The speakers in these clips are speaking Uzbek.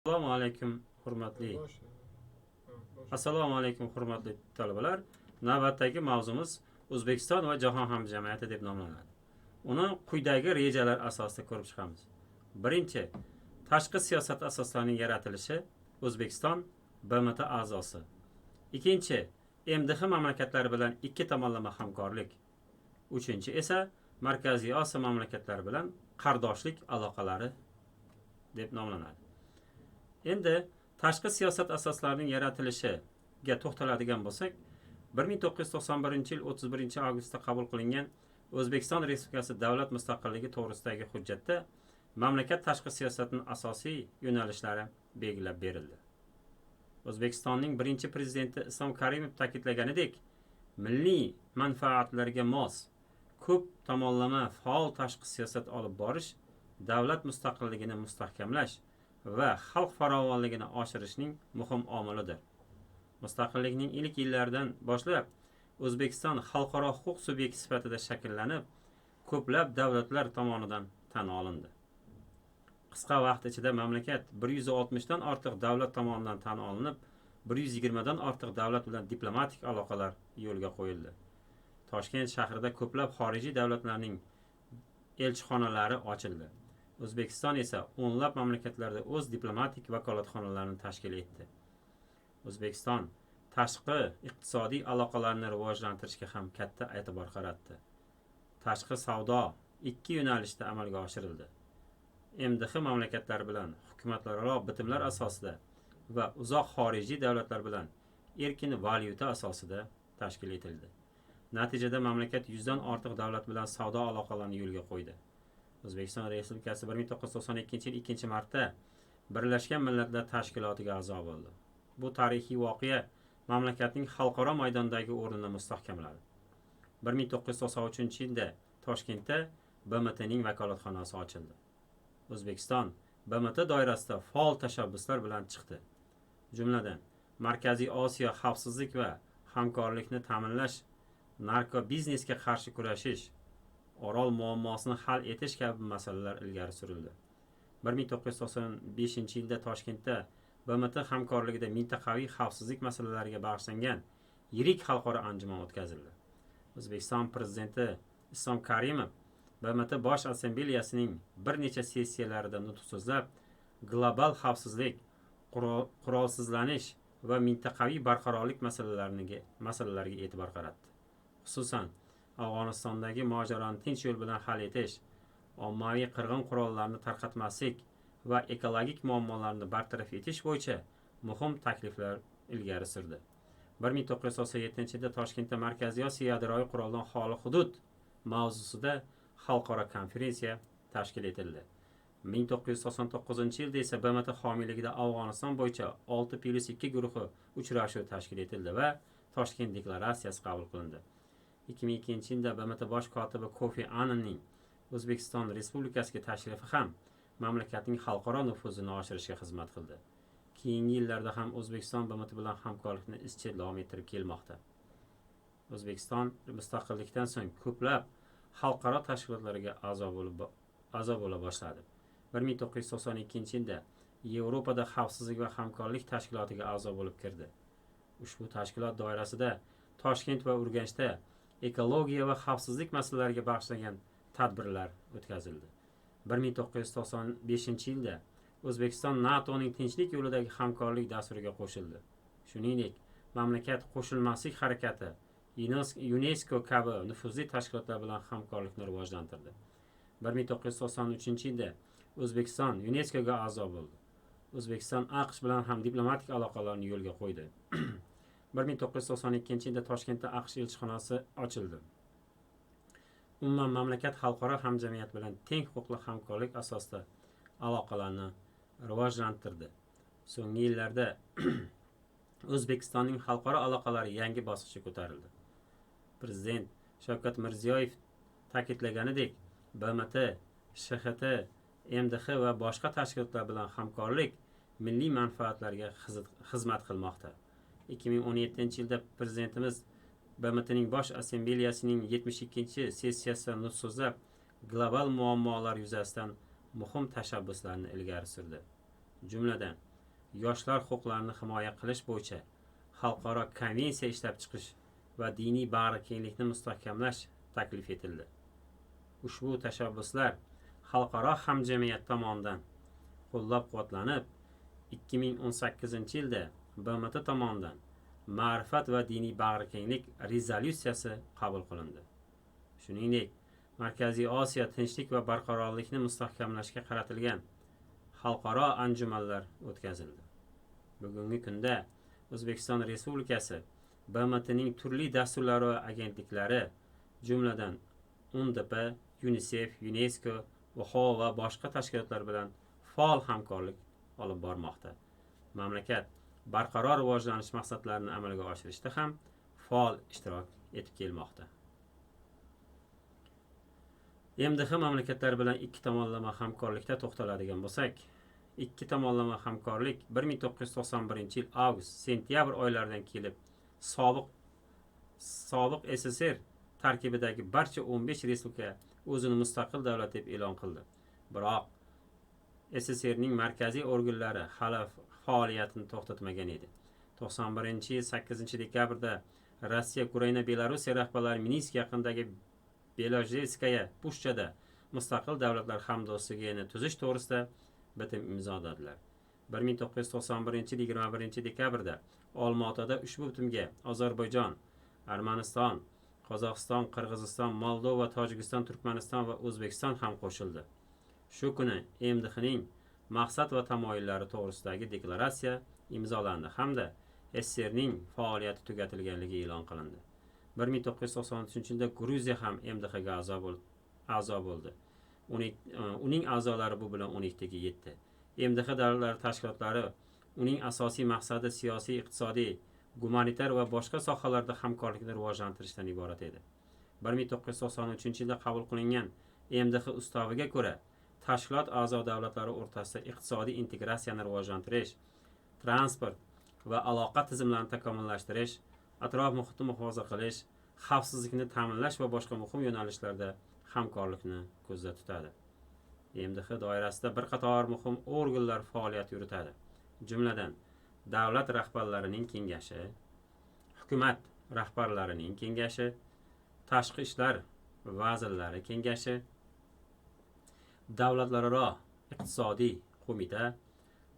Assalomu alaykum hurmatli Assalomu alaykum hurmatli talabalar. Navbatdagi mavzumiz O'zbekiston va jahon hamjamiyati deb nomlanadi. Uni quyidagi rejalar asosida ko'rib chiqamiz. Birinchi, tashqi siyosat asoslarining yaratilishi. O'zbekiston BMT a'zosi. Ikkinchi, MDH mamlakatlari bilan ikki tomonlama hamkorlik. Uchinchi esa Markaziy Osiyo mamlakatlari bilan qardoshlik aloqalari deb nomlanadi. Endi tashqi siyosat asoslarining yaratilishiga to'xtaladigan bo'lsak, 1991-yil 31-avgustda qabul qilingan O'zbekiston Respublikasi davlat mustaqilligi to'g'risidagi hujjatda mamlakat tashqi siyosatining asosiy yo'nalishlari belgilab berildi. O'zbekistonning birinchi prezidenti Islom Karimov ta'kidlaganidek, milliy manfaatlarga mos, ko'p tomonlama faol tashqi siyosat olib borish davlat mustaqilligini mustahkamlash va xalq farovonligini oshirishning muhim omilidir. Mustaqillikning ilk yillaridan boshlab O'zbekiston xalqaro huquq subyekti sifatida shakllanib, ko'plab davlatlar tomonidan tan olindi. Qisqa vaqt ichida mamlakat 160 dan ortiq davlat tomonidan tan olinib, 120 dan ortiq davlat bilan diplomatik aloqalar yo'lga qo'yildi. Toshkent shahrida ko'plab xorijiy davlatlarning elchixonalari ochildi. O'zbekiston esa o'nlab mamlakatlarda o'z diplomatik vakolatxonalarini tashkil etdi. O'zbekiston tashqi iqtisodiy aloqalarni rivojlantirishga ham katta e'tibor qaratdi. Tashqi savdo ikki yo'nalishda amalga oshirildi. MDH mamlakatlari bilan hukumatlararo bitimlar asosida va uzoq xorijiy davlatlar bilan erkin valyuta asosida tashkil etildi. Natijada mamlakat 100 dan ortiq davlat bilan savdo aloqalarini yo'lga qo'ydi. O'zbekiston Respublikasi 1992-yil 2-martda Birlashgan Millatlar Tashkilotiga a'zo bo'ldi. Bu tarixiy voqea mamlakatning xalqaro maydondagi o'rnini mustahkamladi. 1993-yilda Toshkentda BMTning vakolatxonasi ochildi. O'zbekiston BMT doirasida faol tashabbuslar bilan chiqdi. Jumladan, Markaziy Osiyo xavfsizlik va hamkorlikni ta'minlash, narko biznesga qarshi kurashish, Orol muammosini hal etish kabi masalalar ilgari surildi. 1995-yilda Toshkentda BMT hamkorligida mintaqaviy xavfsizlik masalalariga bag'ishlangan yirik xalqaro anjuman o'tkazildi. O'zbekiston prezidenti Islom Karimov BMT Bosh Assambleyasining bir necha sessiyalarida nutq so'zlab, global xavfsizlik, qurolsizlanish va mintaqaviy barqarorlik masalalariga e'tibor qaratdi. Xususan, Afg'onistondagi mojaroni tinch yo'l bilan hal etish, ommaviy qirg'in qurollarni tarqatmaslik va ekologik muammolarni bartaraf etish bo'yicha muhim takliflar ilgari surdi. 1997-yilda Toshkentda Markaziy Osiyo yadroviy quroldan xoli hudud mavzusida xalqaro konferensiya tashkil etildi. 1999-yilda esa BMT homiyligida Afg'oniston bo'yicha 6+2 guruhi uchrashuvi tashkil etildi va Toshkent deklaratsiyasi qabul qilindi. 2002-yilda BMT bosh kotibi Kofi Annanning O'zbekiston Respublikasiga tashrifi ham mamlakatning xalqaro nufuzini oshirishga xizmat qildi. Keyingi yillarda ham O'zbekiston BMT bilan hamkorlikni izchil davom ettirib kelmoqda. O'zbekiston mustaqillikdan so'ng ko'plab xalqaro tashkilotlarga a'zo bo'la boshladi. 1992-yilda Yevropada xavfsizlik va hamkorlik tashkilotiga a'zo bo'lib kirdi. Ushbu tashkilot doirasida Toshkent va Urganchda ekologiya va xavfsizlik masalalariga bag'ishlangan tadbirlar o'tkazildi. 1995-yilda O'zbekiston NATOning tinchlik yo'lidagi hamkorlik dasturiga qo'shildi. Shuningdek, mamlakat qo'shilmaslik harakati, UNESCO kabi nufuzli tashkilotlar bilan hamkorlikni rivojlantirdi. 1993-yilda O'zbekiston UNESCOga a'zo bo'ldi. O'zbekiston AQSh bilan ham diplomatik aloqalarni yo'lga qo'ydi. 1992-yilda Toshkentda AQSh elchixonasi ochildi. Umuman mamlakat xalqaro hamjamiyat bilan teng huquqli hamkorlik asosida aloqalarni rivojlantirdi. So'nggi yillarda O'zbekistonning xalqaro aloqalari yangi bosqichga ko'tarildi. Prezident Shavkat Mirziyoyev ta'kidlaganidek, BMT, SHT, MDH va boshqa tashkilotlar bilan hamkorlik milliy manfaatlarga xizmat qilmoqda. 2017-yilda prezidentimiz BMTning Bosh Assambleyasining 72-sessiyasida nutq so'zlab, global muammolar yuzasidan muhim tashabbuslarni ilgari surdi. Jumladan, yoshlar huquqlarini himoya qilish bo'yicha xalqaro konvensiya ishlab chiqish va diniy bag'rikenglikni mustahkamlash taklif etildi. Ushbu tashabbuslar xalqaro hamjamiyat tomonidan qo'llab-quvvatlanib, 2018-yilda BMT tomonidan ma'rifat va diniy bag'rikenglik rezolyutsiyasi qabul qilindi. Shuningdek, Markaziy Osiyo tinchlik va barqarorlikni mustahkamlashga qaratilgan xalqaro anjumanlar o'tkazildi. Bugungi kunda O'zbekiston Respublikasi BMTning turli dasturlari va agentliklari, jumladan UNDP, UNICEF, UNESCO, WHO va boshqa tashkilotlar bilan faol hamkorlik olib bormoqda. Mamlakat barqaror rivojlanish maqsadlarini amalga oshirishda ham faol ishtirok etib kelmoqda. MDH mamlakatlari bilan ikki tomonlama hamkorlikda to'xtaladigan bo'lsak, ikki tomonlama hamkorlik 1991-yil avgust-sentyabr oylaridan kelib sobiq SSR tarkibidagi barcha 15 respublika o'zini mustaqil davlat deb e'lon qildi. Biroq SSRning markaziy organlari hali faoliyatini to'xtatmagan edi. 91-yil 8-dekabrda Rossiya, Ukraina, Belorussiya rahbarlari Minsk yaqinidagi Belojeyskaya pushchada mustaqil davlatlar hamdo'stligini tuzish to'g'risida bitim imzoladilar. 1991-yil 21-dekabrda Olmaotada ushbu bitimga Ozarbayjon, Armaniston, Qozog'iston, Qirg'iziston, Moldova, Tojikiston, Turkmaniston va O'zbekiston ham qo'shildi. Shu kuni MDHning maqsad va tamoyillari to'g'risidagi deklaratsiya imzolandi hamda SSRning faoliyati tugatilganligi e'lon qilindi. 1993-yilda Gruziya ham MDHga a'zo bo'ldi. Uning a'zolari bu bilan 12 ga yetdi. MDH davlatlari tashkilotlari uning asosiy maqsadi siyosiy, iqtisodiy, gumanitar va boshqa sohalarda hamkorlikni rivojlantirishdan iborat edi. 1993-yilda qabul qilingan MDH ustaviga ko'ra, tashkilot a'zo davlatlari o'rtasida iqtisodiy integratsiyani rivojlantirish, transport va aloqa tizimlarini takomillashtirish, atrof muhitni muhofaza qilish, xavfsizlikni ta'minlash va boshqa muhim yo'nalishlarda hamkorlikni ko'zda tutadi. MDH doirasida bir qator muhim organlar faoliyat yuritadi. Jumladan, davlat rahbarlarining kengashi, hukumat rahbarlarining kengashi, tashqi ishlar vazirlari kengashi, davlatlararo iqtisodiy qo'mita,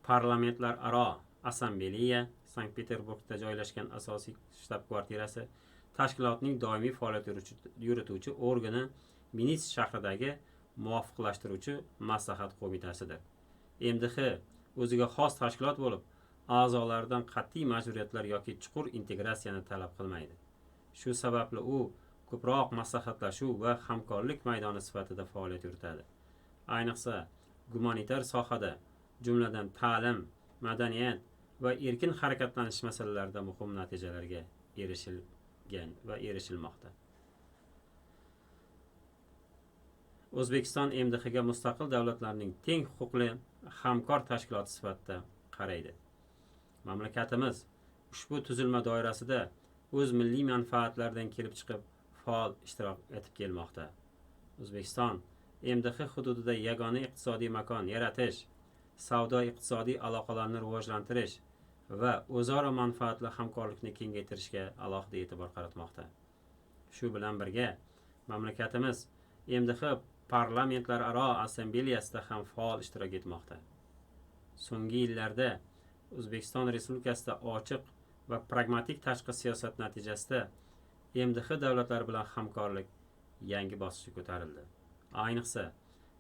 parlamentlararo assambleya, Sankt-Peterburgda joylashgan asosiy shtab-kvartirasi, tashkilotning doimiy faoliyat yurituvchi organi Minsk shahridagi muvofiqlashtiruvchi maslahat qo'mitasidir. MDH o'ziga xos tashkilot bo'lib, a'zolaridan qat'iy majburiyatlar yoki chuqur integratsiyani talab qilmaydi. Shu sababli u ko'proq maslahatlashuv va hamkorlik maydoni sifatida faoliyat yuritadi. Ayniqsa, gumanitar sohada, jumladan ta'lim, madaniyat va erkin harakatlanish masalalarida muhim natijalarga erishilgan va erishilmoqda. O'zbekiston MDHga mustaqil davlatlarning teng huquqli hamkor tashkiloti sifatida qaraydi. Mamlakatimiz ushbu tuzilma doirasida o'z milliy manfaatlaridan kelib chiqib faol ishtirok etib kelmoqda. O'zbekiston MDH hududida yagona iqtisodiy makon yaratish, savdo-iqtisodiy aloqalarni rivojlantirish va o'zaro manfaatli hamkorlikni kengaytirishga alohida e'tibor qaratmoqda. Shu bilan birga, mamlakatimiz MDH parlamentlararo assambleyasida ham faol ishtirok etmoqda. So'nggi yillarda O'zbekiston Respublikasida ochiq va pragmatik tashqi siyosat natijasida MDH davlatlari bilan hamkorlik yangi bosqichga ko'tarildi. Ayniqsa,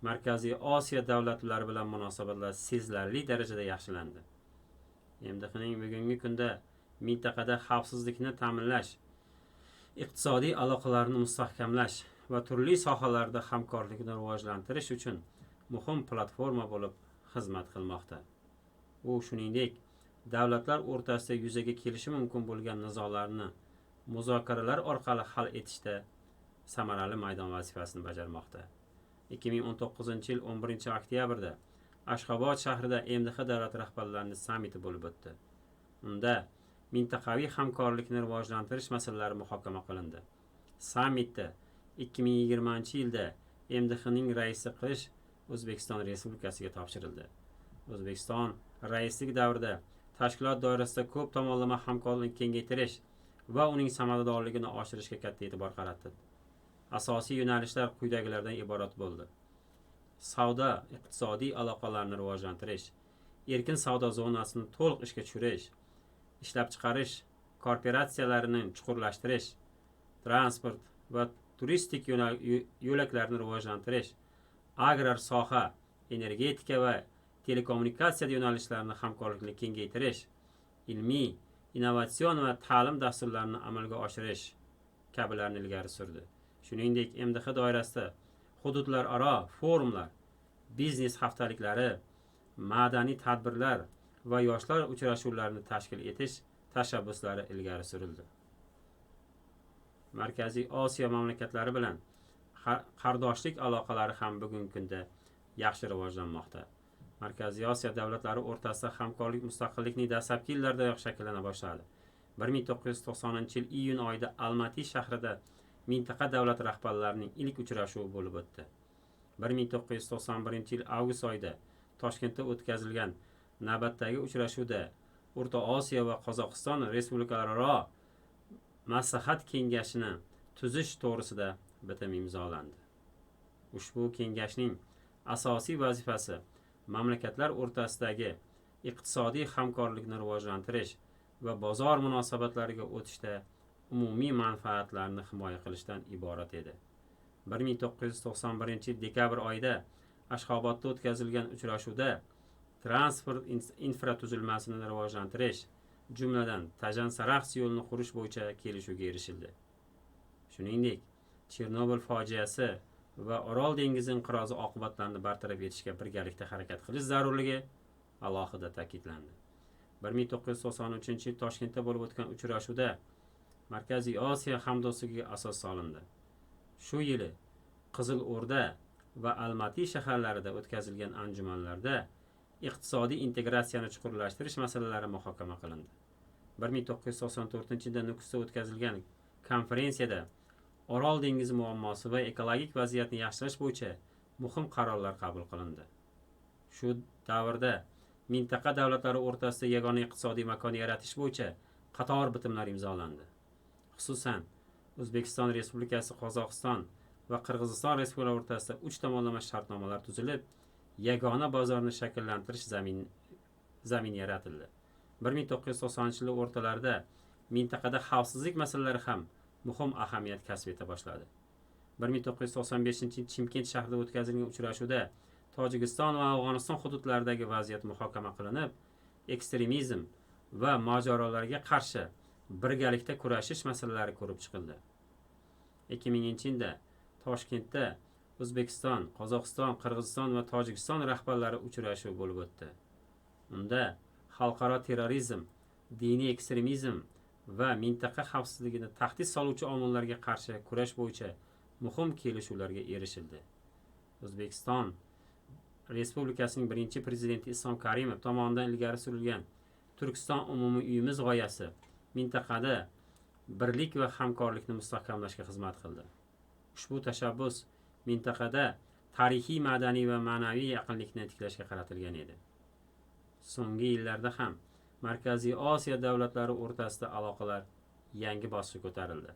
Markaziy Osiyo davlatlari bilan munosabatlar sezilarli darajada yaxshilandi. MDHning bugungi kunda mintaqada xavfsizlikni ta'minlash, iqtisodiy aloqalarni mustahkamlash va turli sohalarda hamkorlikni rivojlantirish uchun muhim platforma bo'lib xizmat qilmoqda. U shuningdek, davlatlar o'rtasida yuzaga kelishi mumkin bo'lgan nizolarni muzokaralar orqali hal etishda samarali maydon vazifasini bajarmoqda. 2019-yil 11-oktyabrda Ashxobod shahrida MDH davlat rahbarlarining sammiti bo'lib o'tdi. Unda mintaqaviy hamkorlikni rivojlantirish masalalari muhokama qilindi. Sammitda 2020-yilda MDHning raisi qilish O'zbekiston Respublikasiga topshirildi. O'zbekiston raislik davrida tashkilot doirasida ko'p tomonlama hamkorlikni kengaytirish va uning samaradorligini oshirishga katta e'tibor qaratdi. Asosiy yo'nalishlar quyidagilardan iborat bo'ldi. Savdo iqtisodiy aloqalarni rivojlantirish, erkin savdo zonasini to'liq ishga tushirish, ishlab chiqarish kooperatsiyalarini chuqurlashtirish, transport va turistik yo'laklarni rivojlantirish, agrar soha, energetika va telekommunikatsiya yo'nalishlarini hamkorlikni kengaytirish, ilmiy, innovatsion va ta'lim dasturlarini amalga oshirish kabilarni ilgari surdi. Shuningdek, MDH doirasida hududlararo forumlar, biznes haftaliklari, madaniy tadbirlar va yoshlar uchrashuvlarini tashkil etish tashabbuslari ilgari surildi. Markaziy Osiyo mamlakatlari bilan qardoshlik aloqalari ham bugungi kunda yaxshi rivojlanmoqda. Markaziy Osiyo davlatlari o'rtasida hamkorlik mustaqillikning dastlabki yillaridayoq shakllana boshladi. 1990-yil iyun oyida Almaty shahrida mintaqa davlat rahbarlarining ilk uchrashuvi bo'lib o'tdi. 1991-yil avgust oyida Toshkentda o'tkazilgan navbatdagi uchrashuvda O'rta Osiyo va Qozog'iston respublikalararo maslahat kengashini tuzish to'g'risida bitim imzolandi. Ushbu kengashning asosiy vazifasi mamlakatlar o'rtasidagi iqtisodiy hamkorlikni rivojlantirish va bozor munosabatlariga o'tishda umumiy manfaatlarni himoya qilishdan iborat edi. 1991-yil dekabr oyida Ashxobodda o'tkazilgan uchrashuvda transport infratuzilmasini rivojlantirish, jumladan Tajan-Sarax yo'lini qurish bo'yicha kelishuvga erishildi. Shuningdek, Chernobil fojiasi va Orol dengizi inqirozi oqibatlarini bartaraf etishga birgalikda harakat qilish zarurligi alohida ta'kidlandi. 1993-yil Toshkentda bo'lib o'tgan uchrashuvda Markaziy Osiyo hamdo'stligiga asos solindi. Shu yili Qizil O'rda va Almaty shaharlarida o'tkazilgan anjumanlarda iqtisodiy integratsiyani chuqurlashtirish masalalari muhokama qilindi. 1994-yilda Nukusda o'tkazilgan konferensiyada Orol dengizi muammosi va ekologik vaziyatni yaxshilash bo'yicha muhim qarorlar qabul qilindi. Shu davrda mintaqa davlatlari o'rtasida yagona iqtisodiy makon yaratish bo'yicha qator bitimlar imzolandi. Xususan, O'zbekiston Respublikasi, Qozog'iston va Qirg'iziston Respublikalari o'rtasida 3 tomonlama shartnomalar tuzilib, yagona bozorni shakllantirish zamin yaratildi. 1990-yil o'rtalarida mintaqada xavfsizlik masalalari ham muhim ahamiyat kasb eta boshladi. 1995-yil Chimkent shahrida o'tkazilgan uchrashuvda Tojikiston va Afg'oniston hududlaridagi vaziyat muhokama qilinib, ekstremizm va mojarolarga qarshi birgalikda kurashish masalalari ko'rib chiqildi. 2000-yilda Toshkentda O'zbekiston, Qozog'iston, Qirg'iziston va Tojikiston rahbarlari uchrashuvi bo'lib o'tdi. Unda xalqaro terrorizm, diniy ekstremizm va mintaqa xavfsizligini tahdid soluvchi omillarga qarshi kurash bo'yicha muhim kelishuvlarga erishildi. O'zbekiston Respublikasining birinchi prezidenti Islom Karimov tomonidan ilgari surilgan Turkiston umumiy uyimiz g'oyasi mintaqada birlik va hamkorlikni mustahkamlashga xizmat qildi. Ushbu tashabbus mintaqada tarixiy, madaniy va ma'naviy yaqinlikni tiklashga qaratilgan edi. So'nggi yillarda ham Markaziy Osiyo davlatlari o'rtasida aloqalar yangi bosqichga ko'tarildi.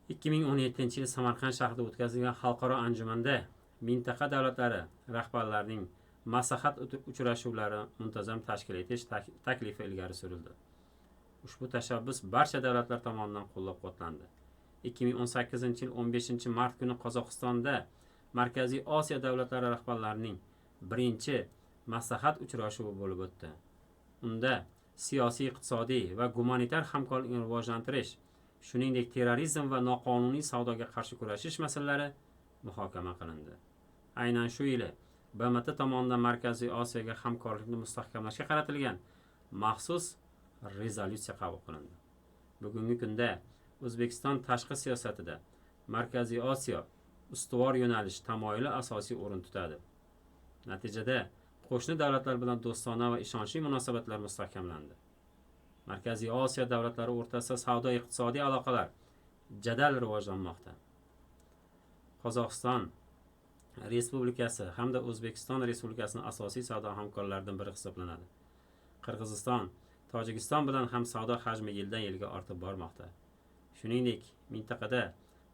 2017-yil Samarqand shahrida o'tkazilgan xalqaro anjumanda mintaqa davlatlari rahbarlarining maslahat uchrashuvlari muntazam tashkil etish taklifi ilgari surildi. Ushbu tashabbus barcha davlatlar tomonidan qo'llab-quvvatlandi. 2018-yil 15-mart kuni Qozog'istonda Markaziy Osiyo davlatlari rahbarlarining birinchi maslahat uchrashuvi bo'lib o'tdi. Unda siyosiy, iqtisodiy va gumanitar hamkorlikni rivojlantirish, shuningdek terrorizm va noqonuniy savdoga qarshi kurashish masalalari muhokama qilindi. Aynan shu yili BMT tomonidan Markaziy Osiyoga hamkorlikni mustahkamlashga qaratilgan maxsus rezolyutsiya qabul qilindi. Bugungi kunda O'zbekiston tashqi siyosatida Markaziy Osiyo ustuvor yo'nalish tamoyili asosiy o'rin tutadi. Natijada qo'shni davlatlar bilan do'stona va ishonchli munosabatlar mustahkamlandi. Markaziy Osiyo davlatlari o'rtasida savdo-iqtisodiy aloqalar jadal rivojlanmoqda. Qozog'iston Respublikasi hamda O'zbekiston Respublikasining asosiy savdo hamkorlaridan biri hisoblanadi. Qirg'iziston, Tojikiston bilan ham savdo hajmi yildan yilga ortib bormoqda. Shuningdek, mintaqada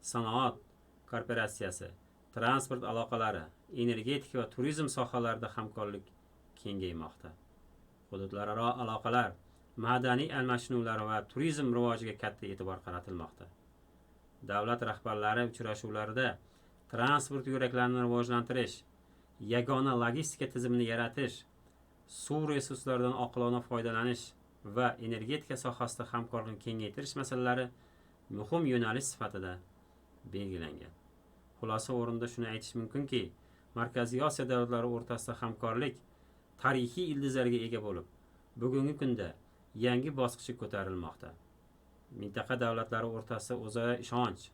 sanoat kooperatsiyasi, transport aloqalari, energetika va turizm sohalarida hamkorlik kengaymoqda. Hududlararo aloqalar, madaniy almashinuvlar va turizm rivojiga katta e'tibor qaratilmoqda. Davlat rahbarlari uchrashuvlarida transport yo'laklarini rivojlantirish, yagona logistika tizimini yaratish, suv resurslaridan oqilona foydalanish va energetika sohasida hamkorlikni kengaytirish masalalari muhim yo'nalish sifatida belgilangan. Xulosa o'rinda shuni aytish mumkinki, Markaziy Osiyo davlatlari o'rtasida hamkorlik tarixiy ildizlarga ega bo'lib, bugungi kunda yangi bosqichga ko'tarilmoqda. Mintaqa davlatlari o'rtasida o'zaro ishonch,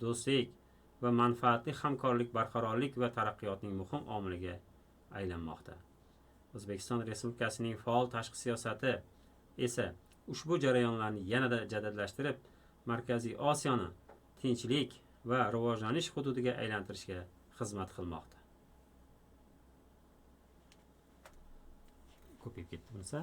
do'stlik va manfaatli hamkorlik barqarorlik va taraqqiyotning muhim omiliga aylanmoqda. O'zbekiston Respublikasining faol tashqi siyosati esa ushbu jarayonlarni yanada jadallashtirib, Markaziy Osiyoni tinchlik va rivojlanish hududiga aylantirishga xizmat qilmoqda. Ko'payib ketdi bunisi.